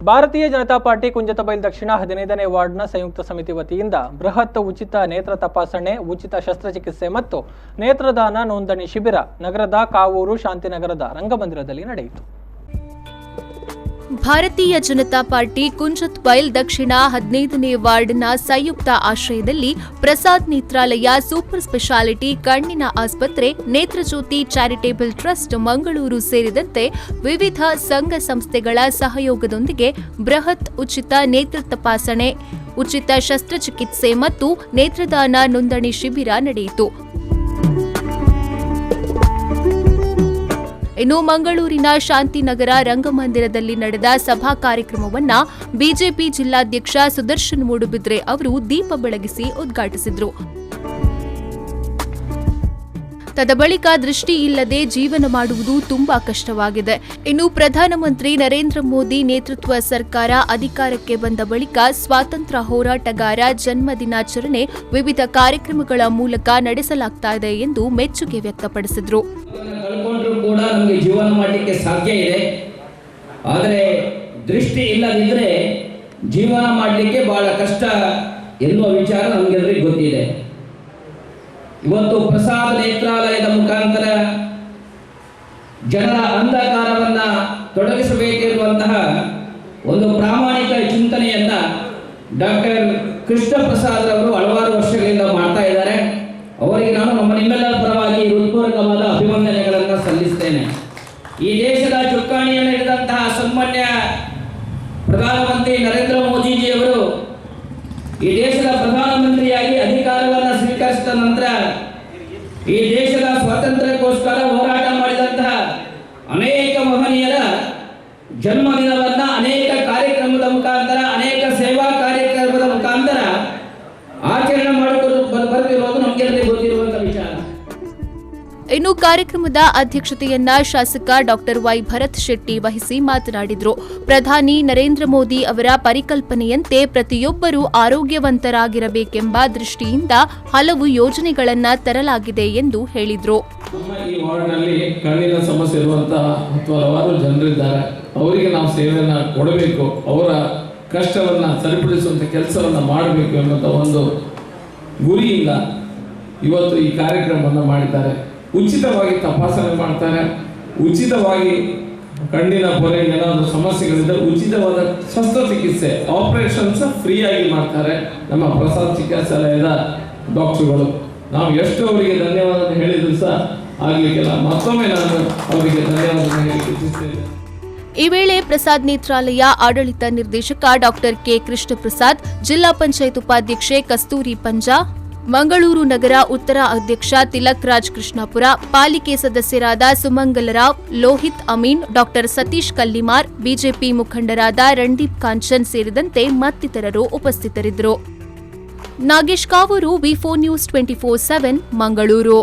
ಭಾರತೀಯ ಜನತಾ ಪಾರ್ಟಿ ಕುಂಜತಬೈಲ್ ದಕ್ಷಿಣ 15ನೇ ವಾರ್ಡ್ನ ಸಂಯುಕ್ತ ಸಮಿತಿ ವತಿಯಿಂದ ಬೃಹತ್ ಉಚಿತ ನೇತ್ರ ತಪಾಸಣೆ, ಉಚಿತ ಶಸ್ತ್ರಚಿಕಿತ್ಸೆ ಮತ್ತು ನೇತ್ರದಾನ ನೋಂದಣಿ ಶಿಬಿರ ನಗರದ ಕಾವೂರು ಶಾಂತಿನಗರದ ರಂಗಮಂದಿರದಲ್ಲಿ ನಡೆಯಿತು. ಭಾರತೀಯ ಜನತಾ ಪಾರ್ಟಿ ಕುಂಜತಬೈಲ್ ದಕ್ಷಿಣ 15ನೇ ವಾರ್ಡ್ನ ಸಂಯುಕ್ತ ಆಶ್ರಯದಲ್ಲಿ ಪ್ರಸಾದ್ ನೇತ್ರಾಲಯ ಸೂಪರ್ ಸ್ಪೆಷಾಲಿಟಿ ಕಣ್ಣಿನ ಆಸ್ಪತ್ರೆ, ನೇತ್ರಜ್ಯೋತಿ ಚಾರಿಟೇಬಲ್ ಟ್ರಸ್ಟ್ ಮಂಗಳೂರು ಸೇರಿದಂತೆ ವಿವಿಧ ಸಂಘ ಸಂಸ್ಥೆಗಳ ಸಹಯೋಗದೊಂದಿಗೆ ಬೃಹತ್ ಉಚಿತ ನೇತ್ರ ತಪಾಸಣೆ, ಉಚಿತ ಶಸ್ತ್ರಚಿಕಿತ್ಸೆ ಮತ್ತು ನೇತ್ರದಾನ ನೋಂದಣಿ ಶಿಬಿರ ನಡೆಯಿತು. ಇನ್ನು ಮಂಗಳೂರಿನ ಶಾಂತಿನಗರ ರಂಗಮಂದಿರದಲ್ಲಿ ನಡೆದ ಸಭಾ ಕಾರ್ಯಕ್ರಮವನ್ನು ಬಿಜೆಪಿ ಜಿಲ್ಲಾಧ್ಯಕ್ಷ ಸುದರ್ಶನ್ ಮೂಡುಬಿದ್ರೆ ಅವರು ದೀಪ ಬೆಳಗಿಸಿ ಉದ್ಘಾಟಿಸಿದರು. ತದಬಳಿಕ ದೃಷ್ಟಿ ಇಲ್ಲದೆ ಜೀವನ ಮಾಡುವುದು ತುಂಬಾ ಕಷ್ಟವಾಗಿದೆ. ಇನ್ನು ಪ್ರಧಾನಮಂತ್ರಿ ನರೇಂದ್ರ ಮೋದಿ ನೇತೃತ್ವ ಸರ್ಕಾರ ಅಧಿಕಾರಕ್ಕೆ ಬಂದ ಬಳಿಕ ಸ್ವಾತಂತ್ರ್ಯ ಹೋರಾಟಗಾರ ಜನ್ಮದಿನಾಚರಣೆ ವಿವಿಧ ಕಾರ್ಯಕ್ರಮಗಳ ಮೂಲಕ ನಡೆಸಲಾಗ್ತಾ ಇದೆ ಎಂದು ಮೆಚ್ಚುಗೆ ವ್ಯಕ್ತಪಡಿಸಿದರು. ಕೂಡ ನಮಗೆ ಜೀವನ ಮಾಡಲಿಕ್ಕೆ ಸಾಧ್ಯ ಇದೆ, ಆದರೆ ದೃಷ್ಟಿ ಇಲ್ಲದಿದ್ದರೆ ಜೀವನ ಮಾಡಲಿಕ್ಕೆ ಬಹಳ ಕಷ್ಟ ಎನ್ನುವ ವಿಚಾರ ನಮಗೆಲ್ಲರಿಗೂ ಗೊತ್ತಿದೆ. ಇವತ್ತು ಪ್ರಸಾದ್ ನೇತ್ರಾಲಯದ ಮುಖಾಂತರ ಜನರ ಅಂಧಕಾರವನ್ನ ತೊಡಗಿಸಬೇಕಿರುವಂತಹ ಒಂದು ಪ್ರಾಮಾಣಿಕ ಚಿಂತನೆಯನ್ನ ಡಾಕ್ಟರ್ ಕೃಷ್ಣ ಪ್ರಸಾದ್ ಅವರು ಹಲವಾರು ವರ್ಷಗಳಿಂದ ಮಾಡ್ತಾ ಇದ್ದಾರೆ. ಅವರಿಗೆ ನಾನು ನಿಮ್ಮೆಲ್ಲರ ಪರವಾಗಿ ಹೃತ್ಪೂರ್ವಕವಾದ ಅಭಿನಂದನೆಗಳನ್ನು ಸಲ್ಲಿಸ್ತೇನೆ. ಈ ದೇಶದ ಚುಕ್ಕಾಣಿಯನ್ನು ಹಿಡಿದಂತಹ ಸನ್ಮಾನ್ಯ ಪ್ರಧಾನಮಂತ್ರಿ ನರೇಂದ್ರ ಮೋದಿಜಿಯವರು ಈ ದೇಶದ ಪ್ರಧಾನಮಂತ್ರಿಯಾಗಿ ಅಧಿಕಾರವನ್ನು ಸ್ವೀಕರಿಸಿದ ನಂತರ ಈ ದೇಶದ ಸ್ವಾತಂತ್ರ್ಯಕ್ಕೋಸ್ಕರ ಹೋರಾಟ ಮಾಡಿದಂತಹ ಅನೇಕ ಮಹನೀಯರ ಜನ್ಮದಿನವನ್ನ ಅನೇಕ ಕಾರ್ಯಕ್ರಮದ ಮುಖಾಂತರ, ಅನೇಕ ಸೇವಾ ಕಾರ್ಯಕ್ರಮದ ಮುಖಾಂತರ ಆಚರಣೆ ಮಾಡಿಕೊಂಡು ಬರ್ತಿರೋದು ನಮಗೆಲ್ಲರಿಗೂ ಗೊತ್ತಿರುವಂತಹ ವಿಚಾರ. ಇನ್ನು ಕಾರ್ಯಕ್ರಮದ ಅಧ್ಯಕ್ಷತೆಯನ್ನ ಶಾಸಕ ಡಾಕ್ಟರ್ ವೈ ಭರತ್ ಶೆಟ್ಟಿ ವಹಿಸಿ ಮಾತನಾಡಿದರು. ಪ್ರಧಾನಿ ನರೇಂದ್ರ ಮೋದಿ ಅವರ ಪರಿಕಲ್ಪನೆಯಂತೆ ಪ್ರತಿಯೊಬ್ಬರೂ ಆರೋಗ್ಯವಂತರಾಗಿರಬೇಕೆಂಬ ದೃಷ್ಟಿಯಿಂದ ಹಲವು ಯೋಜನೆಗಳನ್ನು ತರಲಾಗಿದೆ ಎಂದು ಹೇಳಿದರು. ನಮ್ಮ ಈ ವಾರ್ಡ್ನಲ್ಲಿ ಕಣ್ಣಿನ ಸಮಸ್ಯೆ ಇರುವಂತಹ ಹಲವಾರು ಜನರಿದ್ದಾರೆ. ಅವರಿಗೆ ನಾವು ಸೇವೆಯನ್ನು ಕೊಡಬೇಕು, ಅವರ ಕಷ್ಟವನ್ನು ಸರಿಪಡಿಸುವಂಥ ಕೆಲಸವನ್ನು ಮಾಡಬೇಕು ಎನ್ನುವಂಥ ಒಂದು ಗುರಿಯಿಂದ ಇವತ್ತು ಈ ಕಾರ್ಯಕ್ರಮವನ್ನು ಮಾಡಿದ್ದಾರೆ. ಉಚಿತವಾಗಿ ತಪಾಸಣೆ ಮಾಡ್ತಾರೆ, ಉಚಿತವಾಗಿ ಕಣ್ಣಿನ ಪೊರೆ ಏನಾದರೂ ಸಮಸ್ಯೆಗಳಿದ್ದರೆ ಉಚಿತವಾದ ಶಸ್ತ್ರಚಿಕಿತ್ಸೆ ಆಪರೇಷನ್ಸ್ ಫ್ರೀಯಾಗಿ ಮಾಡ್ತಾರೆ ನಮ್ಮ ಪ್ರಸಾದ್ ಚಿಕಿತ್ಸಾಲಯದ ಡಾಕ್ಟರ್ಗಳು. ನಾವು ಎಷ್ಟು ಅವರಿಗೆ ಧನ್ಯವಾದ ಹೇಳಿದ್ರು ಸಹ ಆಗಲಿಕ್ಕೆಲ್ಲ. ಮತ್ತೊಮ್ಮೆ ನಾನು ಅವರಿಗೆ ಧನ್ಯವಾದ ಹೇಳಲಿಕ್ಕೆ ಇಚ್ಛಿಸ್ತೇನೆ. ಈ ವೇಳೆ ಪ್ರಸಾದ್ ನೇತ್ರಾಲಯ ಆಡಳಿತ ನಿರ್ದೇಶಕ ಡಾಕ್ಟರ್ ಕೆ ಕೃಷ್ಣ ಪ್ರಸಾದ್, ಜಿಲ್ಲಾ ಪಂಚಾಯತ್ ಉಪಾಧ್ಯಕ್ಷೆ ಕಸ್ತೂರಿ ಪಂಜಾ, ಮಂಗಳೂರು ನಗರ ಉತ್ತರ ಅಧ್ಯಕ್ಷ ತಿಲಕ್ ರಾಜ್ ಕೃಷ್ಣಾಪುರ, ಪಾಲಿಕೆ ಸದಸ್ಯರಾದ ಸುಮಂಗಲರಾವ್, ಲೋಹಿತ್ ಅಮೀನ್, ಡಾಕ್ಟರ್ ಸತೀಶ್ ಕಲ್ಲಿಮಾರ್, ಬಿಜೆಪಿ ಮುಖಂಡರಾದ ರಣದೀಪ್ ಕಾಂಚನ್ ಸೇರಿದಂತೆ ಮತ್ತಿತರರು ಉಪಸ್ಥಿತರಿದ್ದರು. ನಾಗೇಶ್ ಕಾವೂರು, ವಿ4 ನ್ಯೂಸ್ 24/7 ಮಂಗಳೂರು.